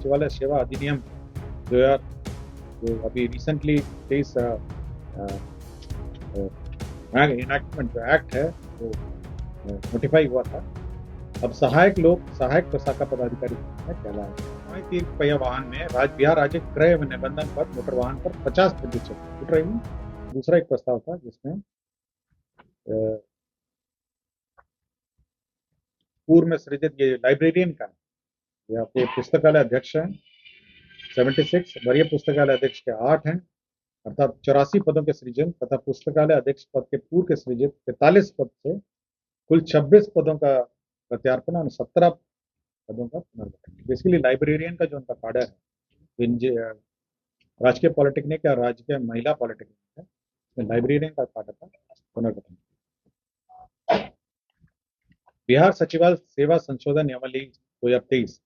सचिवालय सेवा अधिनियम 2000 जो अभी रिसेंटली 23 इनैक्टमेंट जो एक्ट है वो नोटिफाई हुआ था। अब सहायक लोग सहायक प्रशाखा पदाधिकारी कहलाए। तीन पहिया वाहन में बिहार राज्य क्रय निबंधन पर मोटर वाहन पर 50% छूट रहेगी। दूसरा एक प्रस्ताव था जिसमें पूर्व में सृजित ये लाइब्रेरियन का ये आपके पुस्तकालय अध्यक्ष हैं 76, वरीय पुस्तकालय अध्यक्ष के 8 हैं, अर्थात 84 पदों के सृजन तथा पुस्तकालय अध्यक्ष पद के पूर्व के सृजित 43 पद से कुल 26 पदों का प्रत्यार्पण और 17 पदों का पुनर्गठन। बेसिकली लाइब्रेरियन का जो उनका काडर है राजकीय पॉलिटेक्निक या राजकीय महिला पॉलिटेक्निक है, लाइब्रेरियन का काडर का पुनर्गठन। बिहार सचिवालय सेवा संशोधन नियमावली 2023।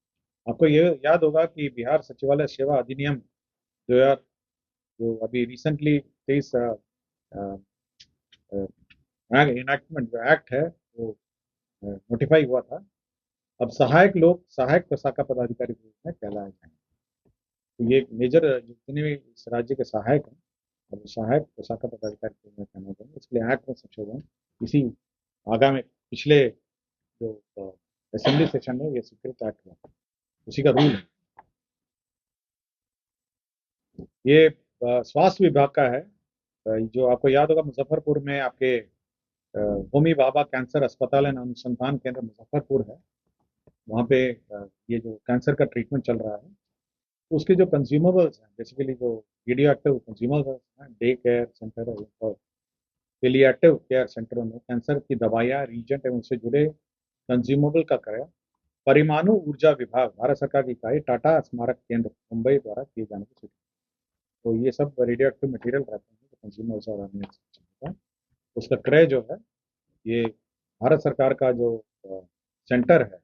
आपको ये याद होगा कि बिहार सचिवालय सेवा अधिनियम 2000 जो अभी रिसेंटली 23 इनैक्टमेंट जो एक्ट है वो नोटिफाई हुआ था। अब सहायक लोग सहायक प्रशाखा पदाधिकारी के रूप में कहलाए जाएंगे। तो ये मेजर जितने भी इस राज्य के सहायक हैं अब सहायक प्रशाखा पदाधिकारी के रूप में कहना जाएंगे। इसलिए एक्ट में संशोधन इसी आगामी पिछले जो असेंबली सेशन में ये स्वीकृत एक्ट हुआ उसी का रूल है। ये स्वास्थ्य विभाग का है। जो आपको याद होगा मुजफ्फरपुर में आपके होमी भाभा कैंसर अस्पताल एंड अनुसंधान केंद्र मुजफ्फरपुर है। वहाँ पे ये जो कैंसर का ट्रीटमेंट चल रहा है उसके जो कंज्यूमेबल्स हैं बेसिकली जो रेडियो एक्टिव कंज्यूमेबल्स हैं डे केयर सेंटर और पेलिएटिव केयर सेंटरों में कैंसर की दवाइयाँ रीजेंट एवं उससे जुड़े कंज्यूमेबल का क्रय परमाणु ऊर्जा विभाग भारत सरकार की इकाई टाटा स्मारक केंद्र मुंबई द्वारा किए जाने की सूचना। तो ये सब रेडियो एक्टिव मटीरियल रहते हैं कंज्यूमर्स और अन्य उसका क्रय जो है ये भारत सरकार का जो सेंटर है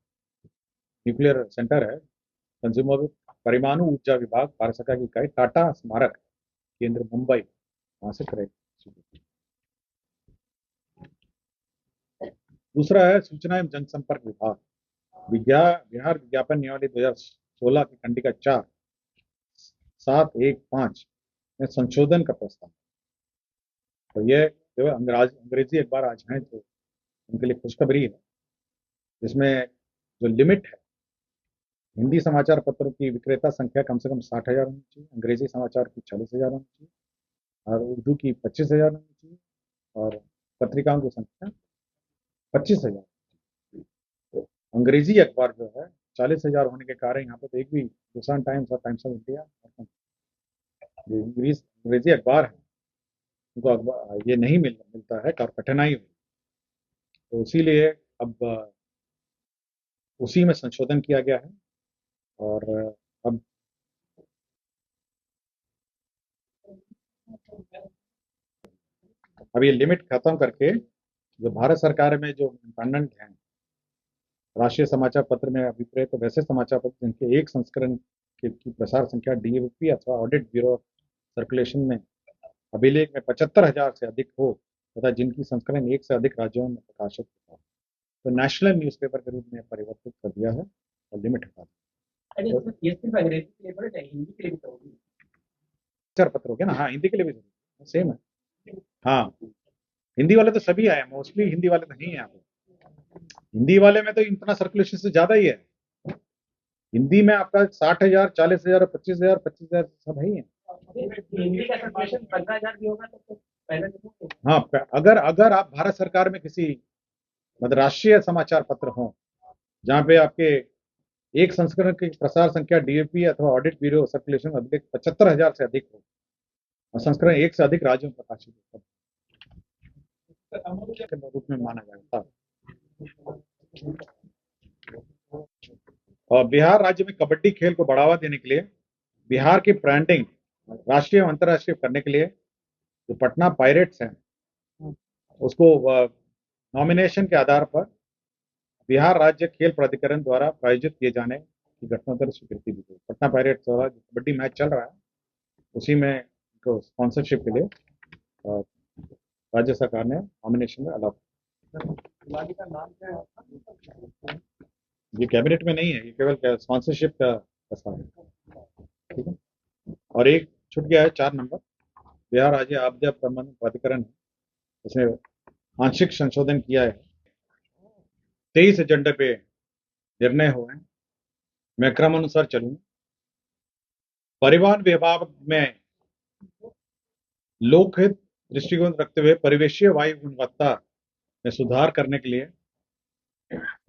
न्यूक्लियर सेंटर है कंज्यूमर परमाणु ऊर्जा विभाग भारत सरकार की इकाई टाटा स्मारक केंद्र मुंबई वहां से क्रय। दूसरा है सूचना एवं जनसंपर्क विभाग बिहार विज्ञापन नियमावली 2016 की खंडिका 4/715 में संशोधन का प्रस्ताव। तो ये जो अंग्रेजी अखबार आज हैं तो उनके लिए खुशखबरी है। जिसमें जो लिमिट है हिंदी समाचार पत्रों की विक्रेता संख्या कम से कम 60,000 होनी चाहिए, अंग्रेजी समाचार की 40,000 होनी चाहिए और उर्दू की 25,000 होनी चाहिए और पत्रिकाओं की संख्या 25,000। तो अंग्रेजी अखबार जो है 40,000 होने के कारण यहाँ पर एक भी हिंदुस्तान टाइम्स और टाइम्स ऑफ इंडिया जो अंग्रेजी अखबार है उनको अखबार ये नहीं मिलता है और कठिनाई हुई। तो इसीलिए अब उसी में संशोधन किया गया है और अब ये लिमिट खत्म करके जो भारत सरकार में जो इंडिपेंडेंट हैं राष्ट्रीय समाचार पत्र में अभिप्रेत तो वैसे समाचार पत्र जिनके एक संस्करण की प्रसार संख्या डीएवीपी अथवा ऑडिट ब्यूरो सर्कुलेशन में अभिलेख में 75,000 से अधिक हो तथा जिनकी संस्करण एक से अधिक राज्यों में प्रकाशित होता है तो नेशनल न्यूज़पेपर के रूप में परिवर्तित कर दिया है और लिमिट हटा समाचार पत्र हो गया ना। हाँ हिंदी के लिए भी सेम है। हाँ हिंदी वाले तो सभी आए मोस्टली हिंदी वाले तो नहीं है यहाँ पे। हिंदी वाले में तो इतना सर्कुलेशन से ज्यादा ही है। हिंदी में आपका 60,000 40,000 25,000 25,000 सब है ही है। हिंदी का सर्कुलेशन 15,000 भी होगा तो पहले तो हाँ अगर आप भारत सरकार में किसी मतलब राष्ट्रीय समाचार पत्र हो जहाँ पे आपके एक संस्करण की प्रसार संख्या डीएपी अथवा ऑडिट ब्यूरो सर्कुलेशन अधिक 75,000 से अधिक हो और संस्करण एक से अधिक राज्यों में प्रकाशित हो के रूप में माना जाता है। और बिहार राज्य में कबड्डी खेल को बढ़ावा देने के लिए बिहार की ब्रांडिंग राष्ट्रीय और अंतर्राष्ट्रीय करने के लिए जो पटना पायरेट्स हैं उसको नॉमिनेशन के आधार पर बिहार राज्य खेल प्राधिकरण द्वारा प्रायोजित किए जाने की घटनाक्रम स्वीकृति दी गई। पटना पायरेट्स द्वारा जो कबड्डी मैच चल रहा है उसी में स्पॉन्सरशिप के लिए राज्य सरकार ने नॉमिनेशन में अलाउ। ये कैबिनेट में नहीं है, ये केवल स्पॉन्सरशिप का प्रस्तावित, ठीक है। और एक छूट गया है 4 नंबर, बिहार राज्य आपदा प्रबंधन प्राधिकरण है, उसने आंशिक संशोधन किया है। 23 एजेंडे पे निर्णय हुए हैं, मैं क्रम अनुसार चलूंगा। परिवहन विभाग में लोकहित दृष्टिकोण रखते हुए परिवेशीय वायु गुणवत्ता में सुधार करने के लिए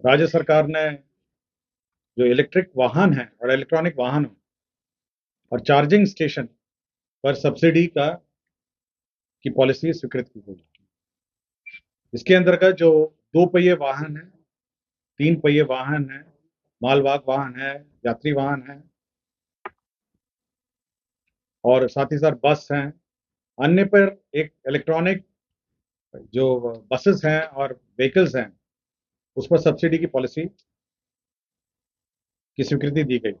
राज्य सरकार ने जो इलेक्ट्रिक वाहन है और इलेक्ट्रॉनिक वाहन और चार्जिंग स्टेशन पर सब्सिडी की पॉलिसी स्वीकृत की गई। इसके अंतर्गत जो 2 पहिए वाहन है, 3 पहिए वाहन है, मालवाहक वाहन है, यात्री वाहन है और साथ ही साथ बस हैं, अन्य पर एक इलेक्ट्रॉनिक जो बसेस हैं और व्हीकल्स हैं उस पर सब्सिडी की पॉलिसी की स्वीकृति दी गई।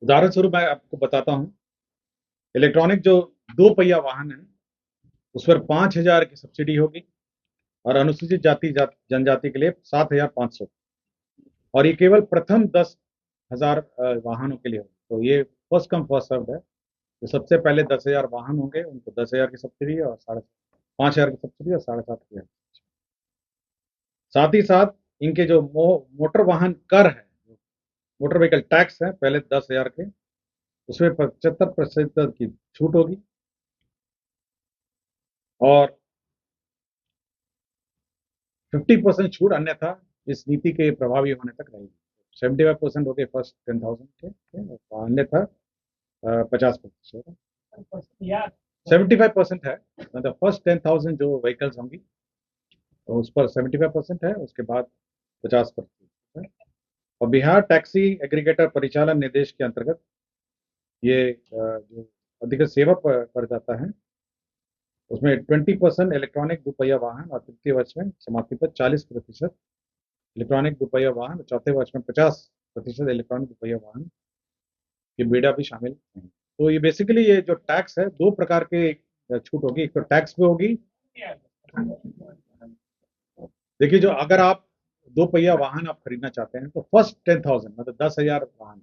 उदाहरण स्वरूप मैं आपको बताता हूं, इलेक्ट्रॉनिक जो 2 पहिया वाहन है उस पर 5,000 की सब्सिडी होगी और अनुसूचित जाति जनजाति के लिए 7,500, और ये केवल प्रथम 10,000 वाहनों के लिए होगी। तो ये फर्स्ट कम फर्स्ट सर्व है, तो सबसे पहले 10,000 वाहन होंगे उनको 10,000 की सब्सिडी और 5,500 की सब्सिडी और 7,500। साथ ही साथ इनके जो मोटर वाहन कर है, मोटर व्हीकल टैक्स है पहले 10,000 के, उसमें 75% की छूट होगी और 50% छूट अन्यथा इस नीति के प्रभावी होने तक रहेगी। 75% हो गए फर्स्ट 10,000 के, अन्यथा 50%। 75% है, मतलब फर्स्ट 10,000 जो व्हीकल्स होंगी तो उस पर 75% है, उसके बाद 50% है। और बिहार टैक्सी एग्रीगेटर परिचालन निर्देश के अंतर्गत ये जो अधिकृत सेवा पर जाता है उसमें 20% इलेक्ट्रॉनिक 2 पहिया वाहन और तृतीय वर्ष में समाप्ति पर 40% इलेक्ट्रॉनिक 2 पहिया वाहन और चौथे वर्ष में 50% इलेक्ट्रॉनिक 2 पहिया वाहन की बीड़ा भी शामिल है। तो ये बेसिकली ये जो टैक्स है 2 प्रकार के छूट होगी, एक तो टैक्स पे होगी। देखिए, जो अगर आप 2 पहिया वाहन आप खरीदना चाहते हैं तो फर्स्ट 10,000 मतलब 10,000 वाहन,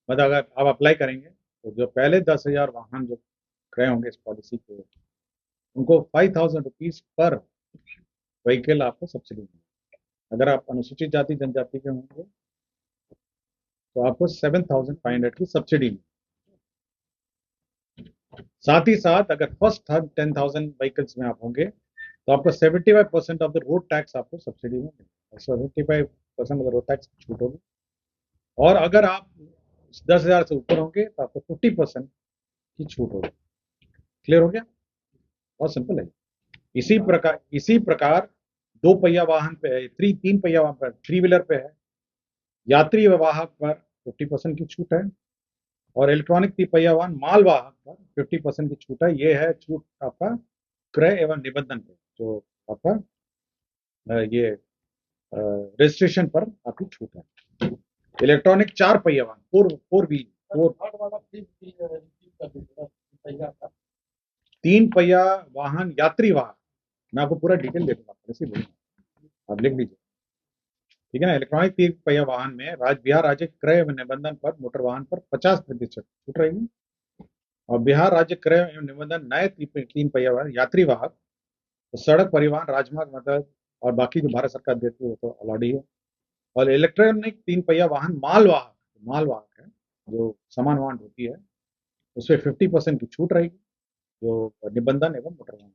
मतलब अगर आप अप्लाई करेंगे तो जो पहले 10,000 वाहन जो क्रय होंगे इस पॉलिसी के, उनको 5,000 रुपीज पर व्हीकल आपको सब्सिडी मिलेगी। अगर आप अनुसूचित जाति जनजाति के होंगे तो आपको 7,500 की सब्सिडी मिलेगी। साथ ही साथ अगर फर्स्ट 10,000 व्हीकल्स में आप होंगे तो आपको 75% ऑफ द रोड टैक्स आपको सब्सिडी में मिलेगा, 75% ऑफ द रोड टैक्स छूट होगी। और अगर आप 10,000 से ऊपर होंगे तो आपको 50% की छूट होगी। क्लियर हो गया? बहुत सिंपल है। इसी प्रकार 2 पहिया वाहन पे, 3 पहिया वाहन पर, 3 व्हीलर पे है, यात्री वाहक पर 50% की छूट है और इलेक्ट्रॉनिक 3 पहिया वाहन मालवाहक पर 50% की छूट है। ये है छूट आपका क्रय एवं निबंधन पे, जो आपका ये रजिस्ट्रेशन पर आपकी छूट है। इलेक्ट्रॉनिक 4 पहिया वाहन, फोर व्हील, 3 पहिया वाहन यात्री वाहन, मैं आपको पूरा डिटेल दे दूंगा, ऐसे बोलूंगा, आप लिख लीजिए, ठीक है ना। इलेक्ट्रॉनिक 3 पहिया वाहन में बिहार राज्य क्रय एवं निबंधन पर मोटर वाहन पर 50% छूट रहेगी और बिहार राज्य क्रय एवं निबंधन नए 3 पहिया वाहन यात्री वाहक तो सड़क परिवहन राजमार्ग मतलब और बाकी जो भारत सरकार देती है वो तो अलॉडी है। और इलेक्ट्रॉनिक 3 पहिया वाहन मालवाहक है, जो सामान वाहन होती है, उसपे 50% की छूट रहेगी, जो निबंधन एवं मोटर वाहन।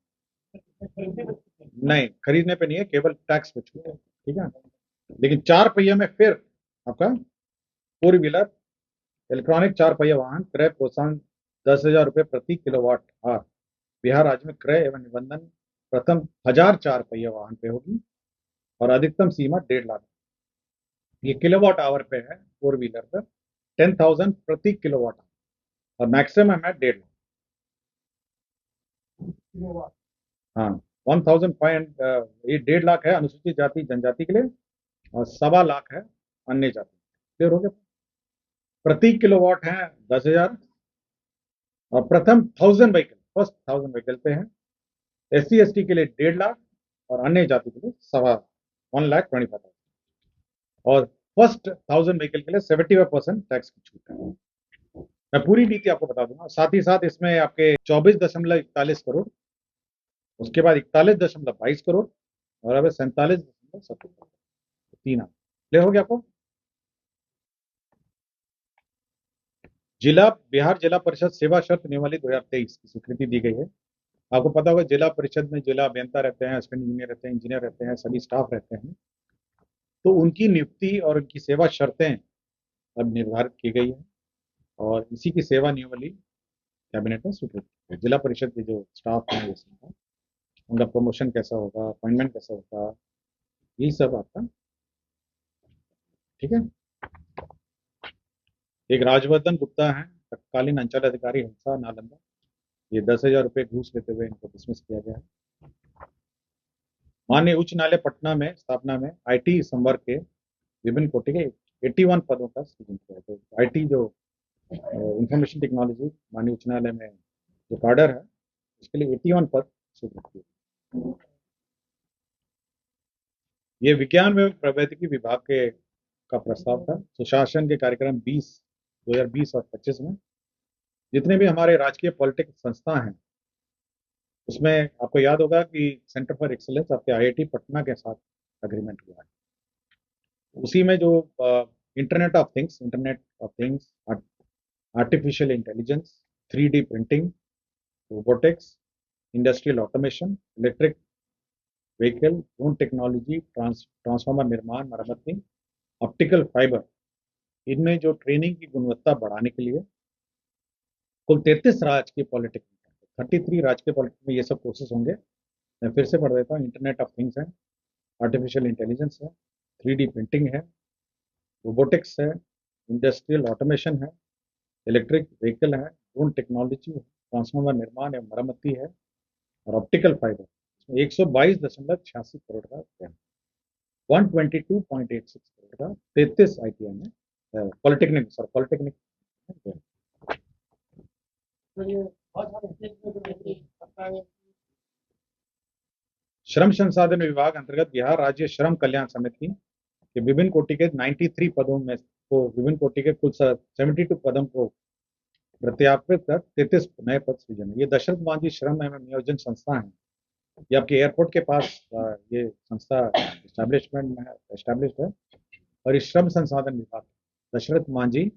नहीं, खरीदने पे नहीं है, केवल टैक्स पे छूट है, ठीक है। लेकिन 4 पहिया में फिर आपका 4 व्हीलर इलेक्ट्रॉनिक 4 पहिया वाहन क्रय प्रोत्साहन 10,000 रुपये प्रति किलोवाट आवर बिहार राज्य में क्रय एवं निबंधन प्रथम 1,000 4 पहिया वाहन पे होगी और अधिकतम सीमा 1.5 लाख। ये किलोवाट आवर पे है, 4 व्हीलर पर 10,000 प्रति किलोवाट आवर और मैक्सिमम है 1.5 लाख। हाँ, 1,500, ये 1.5 लाख है अनुसूचित जाति जनजाति के लिए और 1.25 लाख है अन्य जाति। क्लियर हो गया? प्रति किलोवाट है 10,000 और प्रथम 1,000 व्हीकल, फर्स्ट 1,000 व्हीकल पे है। SC ST के लिए 1.5 लाख और अन्य जाति के लिए 1,25,000 और फर्स्ट 1000 व्हीकल के लिए 75% टैक्स की छूट है। मैं पूरी नीति आपको बता दूंगा। साथ ही साथ इसमें आपके 24.41 करोड़, उसके बाद 41.22 करोड़, और अब 47.70 करोड़, 3 क्लियर हो गया आपको। बिहार जिला परिषद सेवा शर्त नियमावली 2023 की स्वीकृति दी गई है। आपको पता होगा जिला परिषद में जिला अभियंता रहते हैं, असिस्टेंट इंजीनियर रहते हैं, इंजीनियर रहते हैं, सभी स्टाफ रहते हैं। तो उनकी नियुक्ति और उनकी सेवा शर्तें अब निर्धारित की गई है, और इसी की सेवा नियमावली कैबिनेट ने स्वीकृत की है। जिला परिषद के जो स्टाफ हैं ये सब, उनका प्रमोशन कैसा होगा, अपॉइंटमेंट कैसा होगा, यही सब आपका ठीक है। एक राजवर्धन गुप्ता है, तत्कालीन अंचल अधिकारी हिंसा नालंदा, ये 10,000 रुपये घूस लेते हुए इनको डिसमिस किया गया है। माननीय उच्च न्यायालय पटना में स्थापना में आईटी संवर्ग के विभिन्न कोटि के 81 पदों का सृजन किया है। तो आईटी जो इंफॉर्मेशन टेक्नोलॉजी माननीय उच्च न्यायालय में जो कार्डर है, उसके लिए 81 पद सृजित किए। ये विज्ञान एवं प्रौद्योगिकी विभाग के का प्रस्ताव था। सुशासन के कार्यक्रम 2020 और 25 में जितने भी हमारे राजकीय पॉलिटेक्निक संस्था हैं, उसमें आपको याद होगा कि सेंटर फॉर एक्सीलेंस आपके आईआईटी पटना के साथ अग्रीमेंट हुआ है। उसी में जो internet of things, artificial intelligence, 3D printing, robotics, industrial automation, electric vehicle, drone technology, transformer निर्माण, मरम्मती, ऑप्टिकल फाइबर, इनमें जो ट्रेनिंग की गुणवत्ता बढ़ाने के लिए कुल 33 राजकीय पॉलिटेक्निक, 33 राजकीय पॉलिटेक्निक में ये सब कोर्सेज होंगे। मैं फिर से पढ़ देता हूँ। इंटरनेट ऑफ थिंग्स है, आर्टिफिशियल इंटेलिजेंस है, 3D प्रिंटिंग है, रोबोटिक्स है, इंडस्ट्रियल ऑटोमेशन है, इलेक्ट्रिक व्हीकल है, ड्रोन टेक्नोलॉजी है, ट्रांसफार्मर निर्माण एवं मरम्मती है, और ऑप्टिकल फाइबर 122.86 करोड़ का है, 122.86 करोड़ का 33 ITI में पॉलिटेक्निक श्रम संसाधन विभाग अंतर्गत बिहार राज्य श्रम कल्याण समिति के विभिन्न कोटि के 93 पदों में को विभिन्न कोटि के कुल 72 पदों को प्रत्यापित कर 33 नए पद सृजन। ये दशरथ मांझी श्रम एवं नियोजन संस्था है। ये आपके एयरपोर्ट के पास ये संस्था एस्टैब्लिश्ड है, और इस श्रम संसाधन विभाग दशरथ मांझी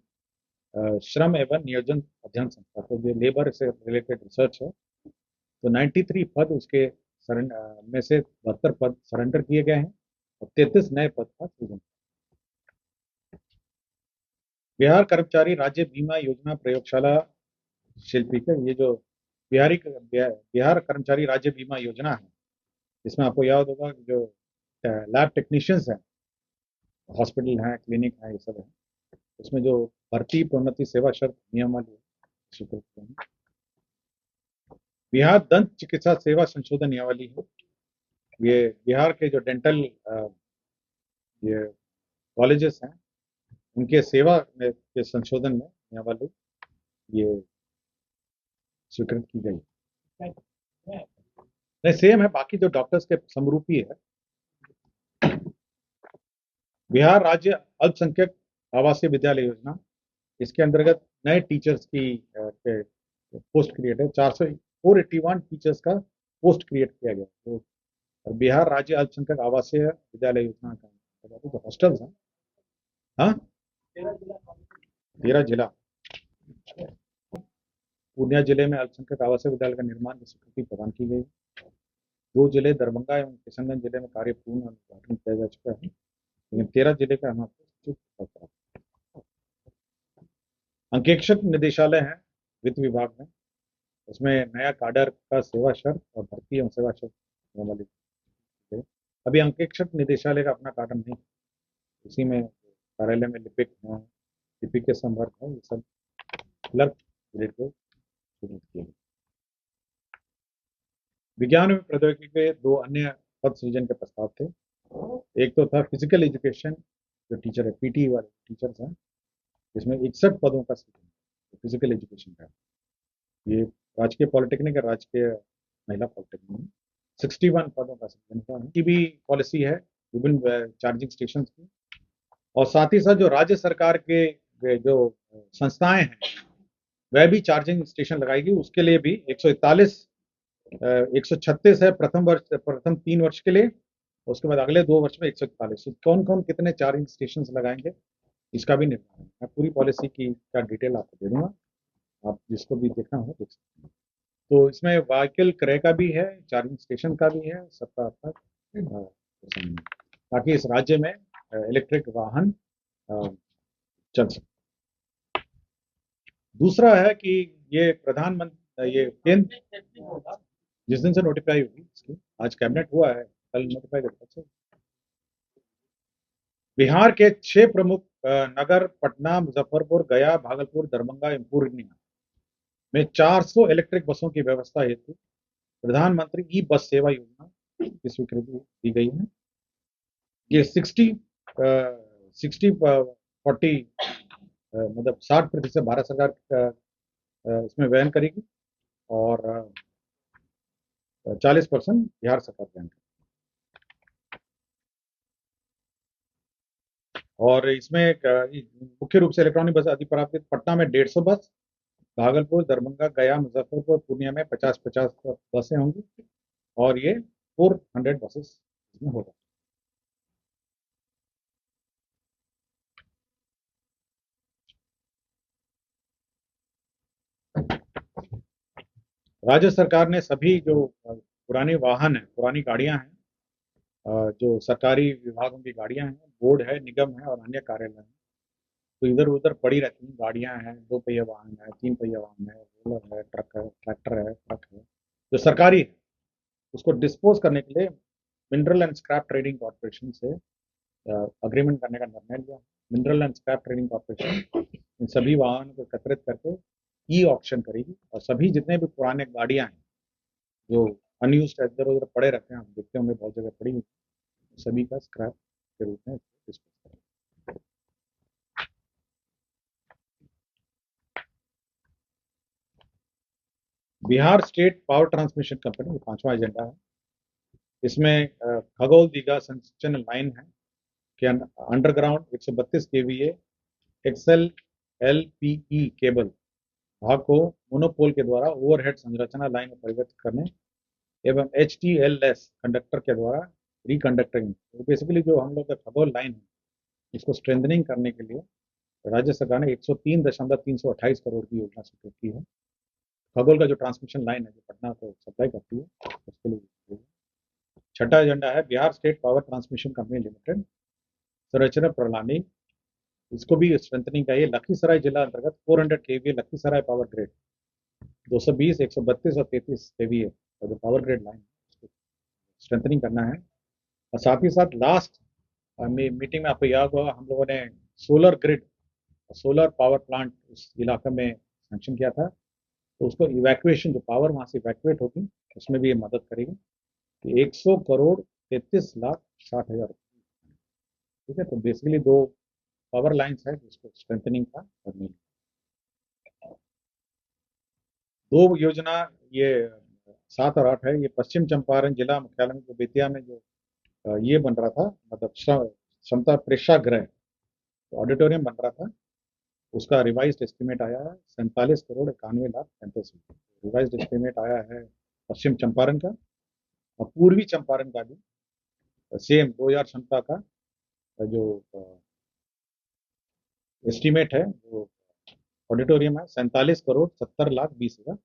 श्रम एवं नियोजन अध्ययन संस्था, तो जो लेबर से रिलेटेड रिसर्च है। तो 93 पद उसके में से 72 पद सरेंडर किए गए हैं, और 33 नए पद का सृजन। बिहार कर्मचारी राज्य बीमा योजना प्रयोगशाला शिल्पी का ये जो बिहार कर्मचारी राज्य बीमा योजना है, इसमें आपको याद होगा जो लैब टेक्नीशियंस हैं, हॉस्पिटल हैं, क्लिनिक हैं, ये सब है। उसमें जो भर्ती प्रोन्नति सेवा शर्त नियमावली स्वीकृत किए हैं। बिहार दंत चिकित्सा सेवा संशोधन नियमावली है। ये बिहार के जो डेंटल ये कॉलेजेस हैं, उनके सेवा के संशोधन में नियमावली ये स्वीकृत की गई। नहीं, सेम है, बाकी जो डॉक्टर्स के समरूपी है। बिहार राज्य अल्पसंख्यक आवासीय विद्यालय योजना, इसके अंतर्गत नए टीचर्स की पोस्ट क्रिएट है। 481 टीचर्स का पोस्ट क्रिएट किया गया। तो बिहार राज्य अल्पसंख्यक आवासीय विद्यालय योजना का जो हॉस्टल्स हैं, हाँ 13 जिला, पूर्णिया जिले में अल्पसंख्यक आवासीय विद्यालय का निर्माण की स्वीकृति प्रदान की गई। 2 जिले दरभंगा एवं किशनगंज जिले में कार्य पूर्ण उद्घाटन किया जा चुका है, लेकिन 13 जिले का हम आपको अंकेक्षक निदेशालय है वित्त विभाग में, उसमें नया काडर का सेवा शर्त और भर्ती एवं सेवा शर्त नियमावली। अभी अंकेक्षक निदेशालय का अपना काडर नहीं, उसी में कार्यालय में लिपिक के संवर्ग है, ये सब क्लर्क रिलेटेड किए। विज्ञान एवं प्रौद्योगिकी के 2 अन्य पद सृजन के प्रस्ताव थे। एक तो था फिजिकल एजुकेशन, जो टीचर है, पीटी वाले टीचर्स हैं, इसमें 61 पदों का सृजन फिजिकल एजुकेशन का। ये राजकीय पॉलिटेक्निक है, राजकीय महिला पॉलिटेक्निक में 61 पदों का सृजन हुआ है। की भी पॉलिसी है विभिन्न चार्जिंग स्टेशन की, और साथ ही साथ जो राज्य सरकार के जो संस्थाएं हैं वह भी चार्जिंग स्टेशन लगाएगी। उसके लिए भी 141 136 है प्रथम 3 वर्ष के लिए, उसके बाद अगले 2 वर्ष में 141। कौन कौन कितने चार्जिंग स्टेशन लगाएंगे इसका भी निर्धारण है। मैं पूरी पॉलिसी की का डिटेल आपको दे दूंगा, आप जिसको भी देखना हो देख सकते हैं। तो इसमें व्हीकल क्रय का भी है, चार्जिंग स्टेशन का भी है, सबका आपका ताकि इस राज्य में इलेक्ट्रिक वाहन चल सके। दूसरा है कि ये प्रधानमंत्री ये केंद्र जिस दिन से नोटिफाई हुई इसकी, आज कैबिनेट हुआ है, कल नोटिफाई कर। बिहार के 6 प्रमुख नगर पटना, मुजफ्फरपुर, गया, भागलपुर, दरभंगा एवं पूर्णिया में 400 इलेक्ट्रिक बसों की व्यवस्था हेतु प्रधानमंत्री ई बस सेवा योजना की स्वीकृति दी गई है। ये 40 मतलब 60% भारत सरकार इसमें वहन करेगी और 40% बिहार सरकार वहन करेगी। और इसमें मुख्य रूप से इलेक्ट्रॉनिक बस अधिप्राप्त पटना में 150 बस, भागलपुर, दरभंगा, गया, मुजफ्फरपुर, पूर्णिया में 50-50 बसें होंगी और ये 400 बसेस इसमें होगा। राज्य सरकार ने सभी जो पुराने वाहन है, पुरानी गाड़ियां हैं, जो सरकारी विभागों की गाड़ियां हैं, बोर्ड है, निगम है और अन्य कार्यालय हैं, तो इधर उधर पड़ी रहती हैं गाड़ियां हैं, 2 पहिया वाहन है, 3 पहिया वाहन है, रोलर है, ट्रक है, ट्रैक्टर है, ट्रक है, जो सरकारी है उसको डिस्पोज करने के लिए mineral and scrap trading corporation से अग्रीमेंट करने का निर्णय लिया। Mineral and scrap trading corporation इन सभी वाहनों को एकत्रित करके ई ऑक्शन करेगी और सभी जितने भी पुराने गाड़ियां हैं जो अनयूज्ड इधर उधर पड़े रहते हैं, आप देखते होंगे बहुत जगह पड़ी हुई, सभी का स्क्रैप के रूप में डिस्पोज करेंगे। Bihar state power transmission company 5वां एजेंडा है। इसमें खगोल दीघा संचलन लाइन है कि underground 132 KVA XL LPE cable भाग को मोनोपोल के द्वारा ओवरहेड संरचना लाइन में परिवर्तित करने एवं HTLS कंडक्टर के द्वारा रिकंडक्टिंग, तो बेसिकली जो हम लोग का खगोल लाइन है इसको स्ट्रेंथनिंग करने के लिए राज्य सरकार ने 103.328 करोड़ की योजना स्वीकृत की है। खगोल का जो ट्रांसमिशन लाइन है जो पटना को सप्लाई करती है उसके लिए। छठा एजेंडा है Bihar state power transmission company limited संरचना प्रणाली, इसको भी स्ट्रेंथनिंग का। ये लखीसराय जिला अंतर्गत 400 केवीए लखीसराय पावर ग्रिड 220, 132 और 33 केवीए का जो पावर ग्रिड लाइन स्ट्रेंथनिंग करना है। और साथ ही साथ लास्ट मीटिंग में आपको याद होगा हम लोगों ने solar grid, solar power plant उस इलाके में सैंक्शन किया था, तो उसको इवैक्यूएशन जो पावर वहाँ से इवैक्यूएट होगी उसमें भी ये मदद करेगी। कि 100 करोड़ 33,60,000 रुपये, ठीक है। तो बेसिकली 2 पावर लाइन्स है जिसको स्ट्रेंथनिंग का करनी है। 2 योजना ये 7 और 8 है। ये पश्चिम चंपारण जिला मुख्यालय में जो बेतिया में जो ये बन रहा था, मतलब क्षमता प्रेक्षागृह ऑडिटोरियम बन रहा था, उसका रिवाइज्ड एस्टिमेट आया है 47,91,35,35। रिवाइज्ड एस्टिमेट आया है पश्चिम चंपारण का, और पूर्वी चंपारण का भी सेम 2000 क्षमता का जो एस्टिमेट है, जो ऑडिटोरियम है 47,70,20,000,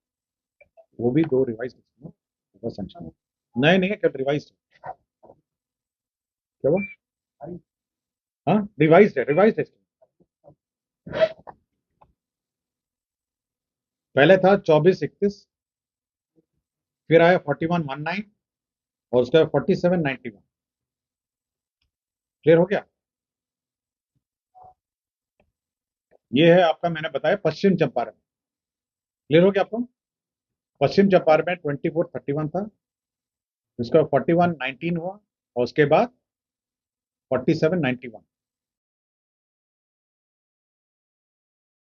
वो भी 2 रिवाइज एस्टिमेट नए नहीं है, क्या रिवाइज क्या वो, हाँ रिवाइज है, रिवाइज एस्टिमेट। पहले था 24,31, फिर आया 41,19 और उसके बाद 47,91। क्लियर हो गया। ये है आपका, मैंने बताया पश्चिम चंपारण। क्लियर हो गया आपको। पश्चिम चंपारण में 24,31 था, उसका 41,19 हुआ और उसके बाद 47,91।